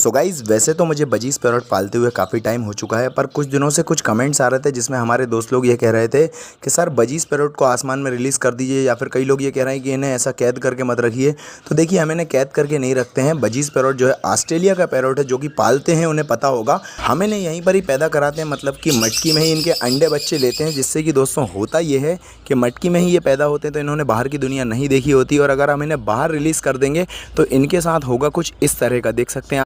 So guys वैसे तो मुझे बजीज पैरॉट पालते हुए काफ़ी टाइम हो चुका है, पर कुछ दिनों से कुछ कमेंट्स आ रहे थे जिसमें हमारे दोस्त लोग ये कह रहे थे कि सर बजीज पैरॉट को आसमान में रिलीज़ कर दीजिए, या फिर कई लोग ये कह रहे हैं कि इन्हें ऐसा कैद करके मत रखिए। तो देखिए, हम इन्हें कैद करके नहीं रखते हैं। बजीज पैरॉट जो है ऑस्ट्रेलिया का पैरॉट है, जो कि पालते हैं उन्हें पता होगा। हम इन्हें यहीं पर ही पैदा कराते हैं, मतलब कि मटकी में ही इनके अंडे बच्चे लेते हैं, जिससे कि दोस्तों होता ये है कि मटकी में ही ये पैदा होते हैं, तो इन्होंने बाहर की दुनिया नहीं देखी होती। और अगर हम इन्हें बाहर रिलीज़ कर देंगे तो इनके साथ होगा कुछ इस तरह का, देख सकते हैं।